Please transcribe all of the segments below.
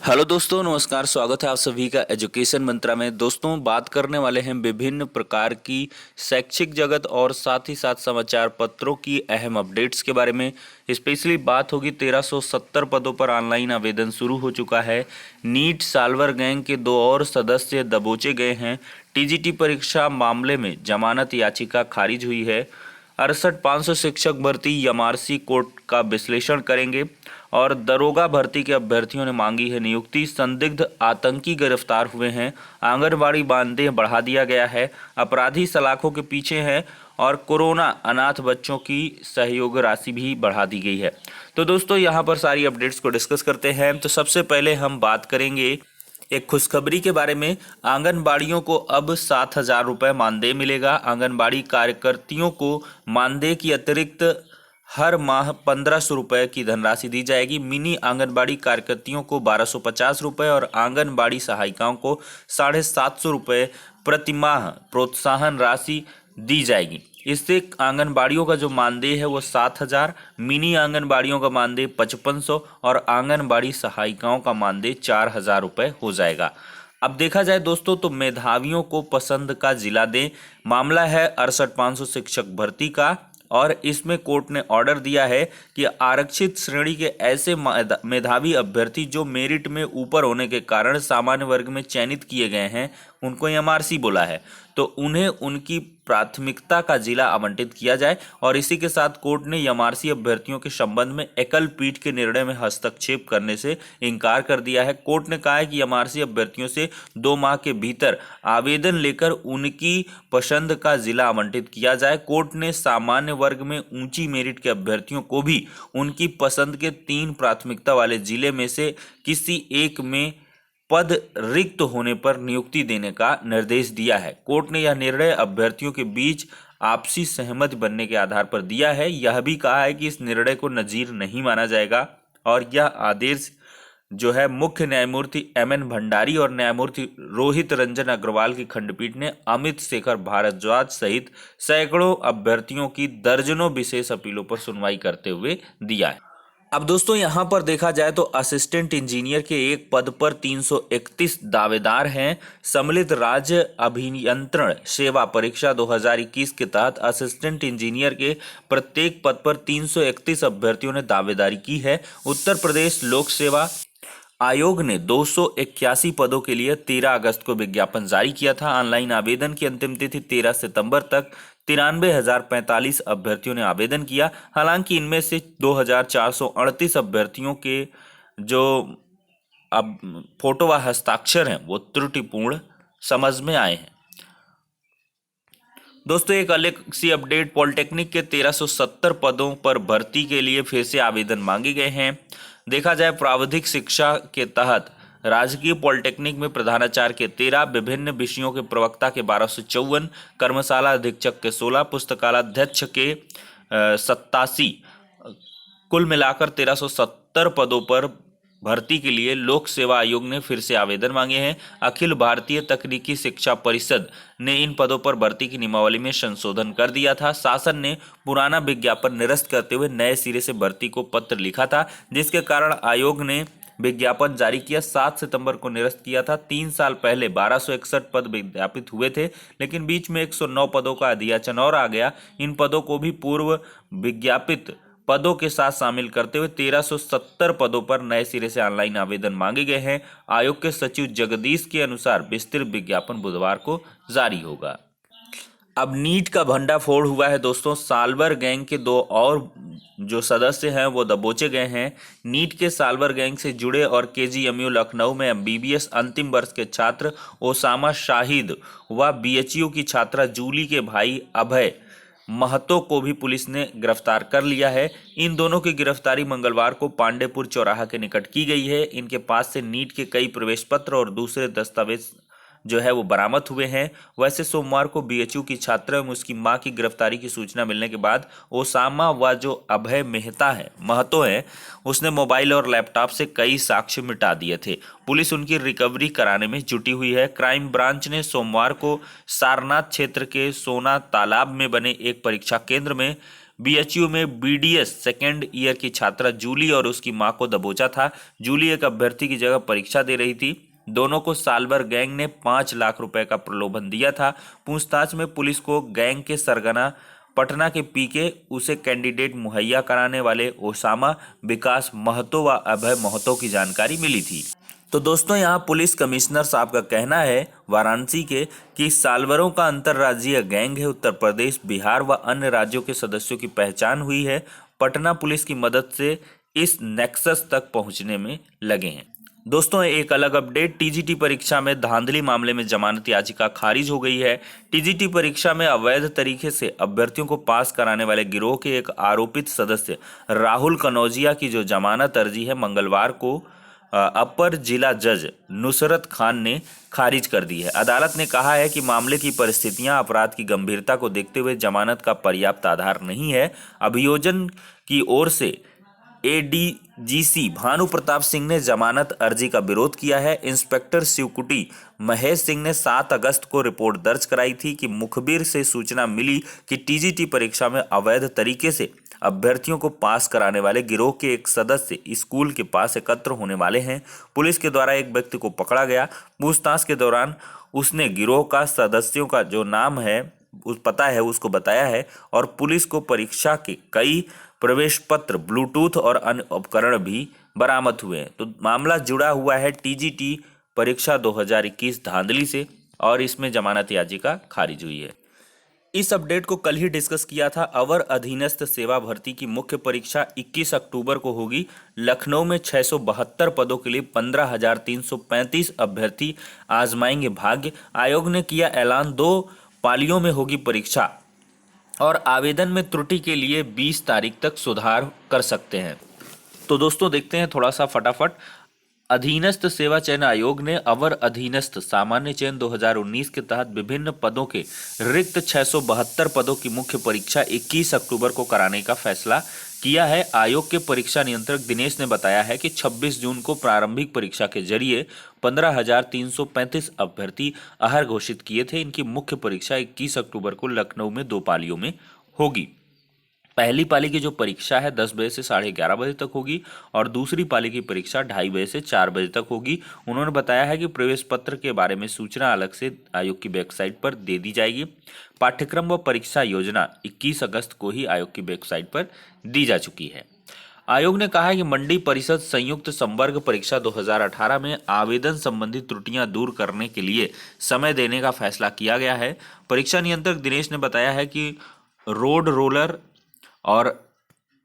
Hello दोस्तों, नमस्कार। स्वागत है आप सभी का एजुकेशन मंत्रा में। दोस्तों, बात करने वाले हैं विभिन्न प्रकार की शैक्षिक जगत और साथ ही साथ समाचार पत्रों की अहम अपडेट्स के बारे में। स्पेशली बात होगी 1370 पदों पर ऑनलाइन आवेदन शुरू हो चुका है। नीट साल्वर गैंग के 2 और सदस्य दबोचे गए हैं। टीजीटी परीक्षा मामले में जमानत याचिका खारिज हुई है। 68,500 शिक्षक भर्ती एमआरसी कोर्ट का विश्लेषण करेंगे। और दरोगा भर्ती के अभ्यर्थियों ने मांगी है नियुक्ति। संदिग्ध आतंकी गिरफ्तार हुए हैं। आंगनबाड़ी मानदेय बढ़ा दिया गया है। अपराधी सलाखों के पीछे हैं। और कोरोना अनाथ बच्चों की सहयोग राशि भी बढ़ा दी गई है। तो दोस्तों, यहाँ पर सारी अपडेट्स को डिस्कस करते हैं। तो सबसे पहले हम बात करेंगे एक खुशखबरी के बारे में। आंगनबाड़ियों को अब 7,000 रुपये मानदेय मिलेगा। आंगनबाड़ी कार्यकर्तियों को मानदेय की अतिरिक्त हर माह 1,500 रुपये की धनराशि दी जाएगी। मिनी आंगनबाड़ी कार्यकर्तियों को 1,250 रुपये और आंगनबाड़ी सहायिकाओं को 750 रुपये प्रति माह प्रोत्साहन राशि दी जाएगी। इससे आंगनबाड़ियों का जो मानदेय है वो 7,000, मिनी आंगनबाड़ियों का मानदेय 5,500 और आंगनबाड़ी सहायिकाओं का मानदेय 4,000 रुपये हो जाएगा। अब देखा जाए दोस्तों, तो मेधावियों को पसंद का जिला दें। मामला है 68,500 शिक्षक भर्ती का। और इसमें कोर्ट ने ऑर्डर दिया है कि आरक्षित श्रेणी के ऐसे मेधावी अभ्यर्थी जो मेरिट में ऊपर होने के कारण सामान्य वर्ग में चयनित किए गए हैं, उनको एमआरसी बोला है, तो उन्हें उनकी प्राथमिकता का जिला आवंटित किया जाए। और इसी के साथ कोर्ट ने एमआरसी अभ्यर्थियों के संबंध में एकल पीठ के निर्णय में हस्तक्षेप करने से इनकार कर दिया है। कोर्ट ने कहा है कि एमआरसी अभ्यर्थियों से 2 माह के भीतर आवेदन लेकर उनकी पसंद का जिला आवंटित किया जाए। कोर्ट ने सामान्य वर्ग में ऊंची मेरिट के अभ्यर्थियों को भी उनकी पसंद के 3 प्राथमिकता वाले जिले में से किसी एक में पद रिक्त होने पर नियुक्ति देने का निर्देश दिया है। कोर्ट ने यह निर्णय अभ्यर्थियों के बीच आपसी सहमति बनने के आधार पर दिया है। यह भी कहा है कि इस निर्णय को नजीर नहीं माना जाएगा। और यह आदेश जो है मुख्य न्यायमूर्ति एमएन भंडारी और न्यायमूर्ति रोहित रंजन अग्रवाल की खंडपीठ ने अमित शेखर भारद्वाज सहित सैकड़ों अभ्यर्थियों की दर्जनों विशेष अपीलों पर सुनवाई करते हुए दिया है। अब दोस्तों, यहां पर देखा जाए तो असिस्टेंट इंजीनियर के एक पद पर 331 दावेदार हैं। सम्मिलित राज्य अभियंत्रण सेवा परीक्षा 2021 के तहत असिस्टेंट इंजीनियर के प्रत्येक पद पर 331 अभ्यर्थियों ने दावेदारी की है। उत्तर प्रदेश लोक सेवा आयोग ने 281 पदों के लिए 13 अगस्त को विज्ञापन जारी किया था। ऑनलाइन आवेदन की अंतिम तिथि 13 सितंबर तक 93,045 अभ्यर्थियों ने आवेदन किया। हालांकि इनमें से 2,438 अभ्यर्थियों के जो अब फोटो व हस्ताक्षर हैं वो त्रुटिपूर्ण समझ में आए हैं। दोस्तों, एक अलग सी अपडेट, पॉलिटेक्निक के 1370 पदों पर भर्ती के लिए फिर से आवेदन मांगे गए हैं। देखा जाए, प्राविधिक शिक्षा के तहत राजकीय पॉलिटेक्निक में प्रधानाचार्य के 13, विभिन्न विषयों के प्रवक्ता के 1254, कर्मशाला अधीक्षक के 16, पुस्तकालयाध्यक्ष के 87, कुल मिलाकर 1370 पदों पर भर्ती के लिए लोक सेवा आयोग ने फिर से आवेदन मांगे हैं। अखिल भारतीय तकनीकी शिक्षा परिषद ने इन पदों पर भर्ती की नियमावली में संशोधन कर दिया था। शासन ने पुराना विज्ञापन निरस्त करते हुए नए सिरे से भर्ती को पत्र लिखा था, जिसके कारण आयोग ने विज्ञापन जारी किया। 7 सितंबर को निरस्त किया था। 3 साल पहले 1261 पद विज्ञापित हुए थे, लेकिन बीच में 109 पदों का अधियाचन और आ गया। इन पदों को भी पूर्व विज्ञापित पदों के साथ शामिल करते हुए 1370 पदों पर नए सिरे से ऑनलाइन आवेदन मांगे गए हैं। आयोग के सचिव जगदीश के अनुसार विस्तृत विज्ञापन बुधवार को जारी होगा। अब नीट का भंडाफोड़ हुआ है दोस्तों। साल्वर गैंग के 2 और जो सदस्य हैं वो दबोचे गए हैं। नीट के साल्वर गैंग से जुड़े और केजीएमयू लखनऊ में एमबीबीएस अंतिम वर्ष के छात्र ओसामा शाहिद व बीएचयू की छात्रा जूली के भाई अभय महतो को भी पुलिस ने गिरफ्तार कर लिया है। इन दोनों की गिरफ्तारी मंगलवार को पांडेपुर चौराहा के निकट की गई है। इनके पास से नीट के कई प्रवेश पत्र और दूसरे दस्तावेज जो है वो बरामद हुए हैं। वैसे सोमवार को बीएचयू की छात्रा एवं उसकी मां की गिरफ्तारी की सूचना मिलने के बाद ओसामा व जो अभय महतो है उसने मोबाइल और लैपटॉप से कई साक्ष्य मिटा दिए थे। पुलिस उनकी रिकवरी कराने में जुटी हुई है। क्राइम ब्रांच ने सोमवार को सारनाथ क्षेत्र के सोना तालाब में बने एक परीक्षा केंद्र में बीएचयू में बीडीएस सेकेंड ईयर की छात्रा जूली और उसकी मां को दबोचा था। जूली एक अभ्यर्थी की जगह परीक्षा दे रही थी। दोनों को सालभर गैंग ने 5 लाख रुपए का प्रलोभन दिया था। पूछताछ में पुलिस को गैंग के सरगना पटना के पीके, उसे कैंडिडेट मुहैया कराने वाले ओसामा, विकास महतो व अभय महतो की जानकारी मिली थी। तो दोस्तों, यहाँ पुलिस कमिश्नर साहब का कहना है वाराणसी के कि सालवरों का अंतर्राज्यीय गैंग है। उत्तर प्रदेश, बिहार व अन्य राज्यों के सदस्यों की पहचान हुई है। पटना पुलिस की मदद से इस नेक्सस तक पहुंचने में लगे हैं। दोस्तों, एक अलग अपडेट, टीजीटी परीक्षा में धांधली मामले में जमानत याचिका खारिज हो गई है। टीजीटी परीक्षा में अवैध तरीके से अभ्यर्थियों को पास कराने वाले गिरोह के एक आरोपित सदस्य राहुल कनौजिया की जो जमानत अर्जी है, मंगलवार को अपर जिला जज नुसरत खान ने खारिज कर दी है। अदालत ने कहा है कि मामले की परिस्थितियां अपराध की गंभीरता को देखते हुए जमानत का पर्याप्त आधार नहीं है। अभियोजन की ओर से एडीजीसी भानु प्रताप सिंह ने जमानत अर्जी का विरोध किया है। इंस्पेक्टर शिवकुटी महेश सिंह ने 7 अगस्त को रिपोर्ट दर्ज कराई थी कि मुखबिर से सूचना मिली कि टीजीटी परीक्षा में अवैध तरीके से अभ्यर्थियों को पास कराने वाले गिरोह के एक सदस्य स्कूल के पास एकत्र होने वाले हैं। पुलिस के द्वारा एक व्यक्ति को पकड़ा गया। पूछताछ के दौरान उसने गिरोह का सदस्यों का जो नाम है, उस पता है, उसको बताया है और पुलिस को परीक्षा के कई प्रवेश पत्र, ब्लूटूथ और अन्य उपकरण भी बरामद हुए हैं। तो मामला जुड़ा हुआ है टीजीटी परीक्षा 2021 धांधली से और इसमें जमानत याचिका खारिज हुई है। इस अपडेट को कल ही डिस्कस किया था। अवर अधीनस्थ सेवा भर्ती की मुख्य परीक्षा 21 अक्टूबर को होगी। लखनऊ में 672 पदों के लिए 15,335 अभ्यर्थी आजमाएंगे भाग्य। आयोग ने किया ऐलान, 2 पालियों में होगी परीक्षा और आवेदन में त्रुटि के लिए 20 तारीख तक सुधार कर सकते हैं। तो दोस्तों, देखते हैं थोड़ा सा फटाफट। अधीनस्थ सेवा चयन आयोग ने अवर अधीनस्थ सामान्य चयन 2019 के तहत विभिन्न पदों के रिक्त 672 पदों की मुख्य परीक्षा 21 अक्टूबर को कराने का फैसला किया है। आयोग के परीक्षा नियंत्रक दिनेश ने बताया है कि 26 जून को प्रारंभिक परीक्षा के जरिए 15,335 अभ्यर्थी अहर घोषित किए थे। इनकी मुख्य परीक्षा 21 अक्टूबर को लखनऊ में 2 पालियों में होगी। पहली पाली की जो परीक्षा है 10 बजे से 11:30 बजे तक होगी और दूसरी पाली की परीक्षा 2:30 बजे से 4 बजे तक होगी। उन्होंने बताया है कि प्रवेश पत्र के बारे में सूचना अलग से आयोग की वेबसाइट पर दे दी जाएगी। पाठ्यक्रम व परीक्षा योजना 21 अगस्त को ही आयोग की वेबसाइट पर दी जा चुकी है। आयोग ने कहा है कि मंडी परिषद संयुक्त संवर्ग परीक्षा 2018 में आवेदन संबंधी त्रुटियां दूर करने के लिए समय देने का फैसला किया गया है। परीक्षा नियंत्रक दिनेश ने बताया है कि रोड रोलर और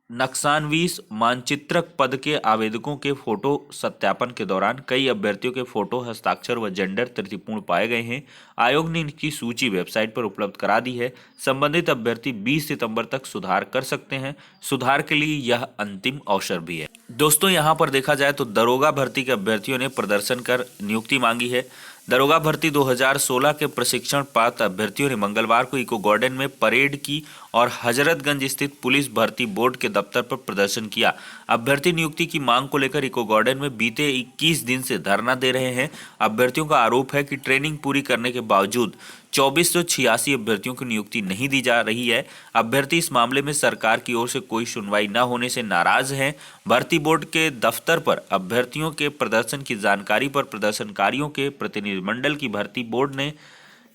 नक्शानवीस मानचित्रक पद के आवेदकों के फोटो सत्यापन के दौरान कई अभ्यर्थियों के फोटो, हस्ताक्षर व जेंडर त्रुटिपूर्ण पाए गए हैं। आयोग ने इनकी सूची वेबसाइट पर उपलब्ध करा दी है। संबंधित अभ्यर्थी 20 सितंबर तक सुधार कर सकते हैं। सुधार के लिए यह अंतिम अवसर भी है। दोस्तों, यहाँ पर देखा जाए तो दरोगा भर्ती के अभ्यर्थियों ने प्रदर्शन कर नियुक्ति मांगी है। दरोगा भर्ती 2016 के प्रशिक्षण प्राप्त अभ्यर्थियों ने मंगलवार को इको गार्डन में परेड की और हजरतगंज स्थित पुलिस भर्ती बोर्ड के दफ्तर पर प्रदर्शन किया। अभ्यर्थी नियुक्ति की मांग को लेकर इको गार्डन में बीते 21 दिन से धरना दे रहे हैं। अभ्यर्थियों का आरोप है कि ट्रेनिंग पूरी करने के बावजूद 2486 अभ्यर्थियों की नियुक्ति नहीं दी जा रही है। अभ्यर्थी इस मामले में सरकार की ओर से कोई सुनवाई न होने से नाराज हैं। भर्ती बोर्ड के दफ्तर पर अभ्यर्थियों के प्रदर्शन की जानकारी पर प्रदर्शनकारियों के प्रतिनिधिमंडल की भर्ती बोर्ड ने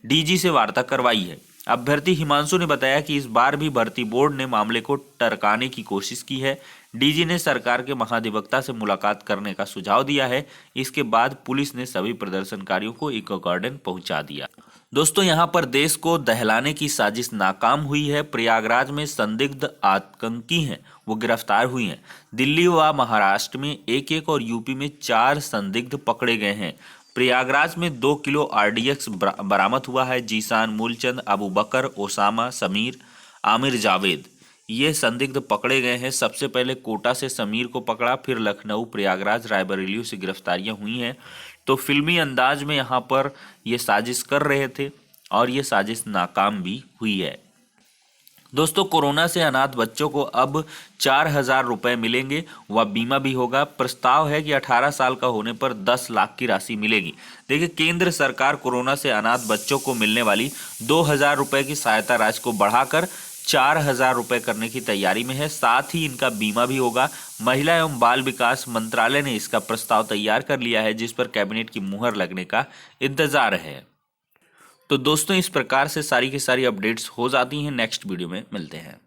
डीजी से वार्ता करवाई है। अभ्यर्थी हिमांशु ने बताया कि इस बार भी भर्ती बोर्ड ने मामले को टरकाने की कोशिश की है। डीजी ने सरकार के महाधिवक्ता से मुलाकात करने का सुझाव दिया है। इसके बाद पुलिस ने सभी प्रदर्शनकारियों को इको गार्डन पहुंचा दिया। दोस्तों, यहाँ पर देश को दहलाने की साजिश नाकाम हुई है। प्रयागराज में संदिग्ध आतंकी हैं, वो गिरफ्तार हुई हैं। दिल्ली व महाराष्ट्र में 1 और यूपी में 4 संदिग्ध पकड़े गए हैं। प्रयागराज में 2 किलो आरडीएक्स बरामद हुआ है। जीशान, मूलचंद, अबू बकर, ओसामा, समीर, आमिर, जावेद, ये संदिग्ध पकड़े गए हैं। सबसे पहले कोटा से समीर को पकड़ा, फिर लखनऊ, प्रयागराज, रायबरेली से गिरफ्तारियां हुई हैं। तो फिल्मी अंदाज में यहाँ पर ये साजिश कर रहे थे और ये साजिश नाकाम भी हुई है। दोस्तों, कोरोना से अनाथ बच्चों को अब 4,000 रुपए मिलेंगे व बीमा भी होगा। प्रस्ताव है कि 18 साल का होने पर 10 लाख की राशि मिलेगी। देखिए, केंद्र सरकार कोरोना से अनाथ बच्चों को मिलने वाली 2,000 रुपए की सहायता राशि को बढ़ाकर 4,000 रुपये करने की तैयारी में है। साथ ही इनका बीमा भी होगा। महिला एवं बाल विकास मंत्रालय ने इसका प्रस्ताव तैयार कर लिया है, जिस पर कैबिनेट की मुहर लगने का इंतजार है। तो दोस्तों, इस प्रकार से सारी की सारी अपडेट्स हो जाती हैं। नेक्स्ट वीडियो में मिलते हैं।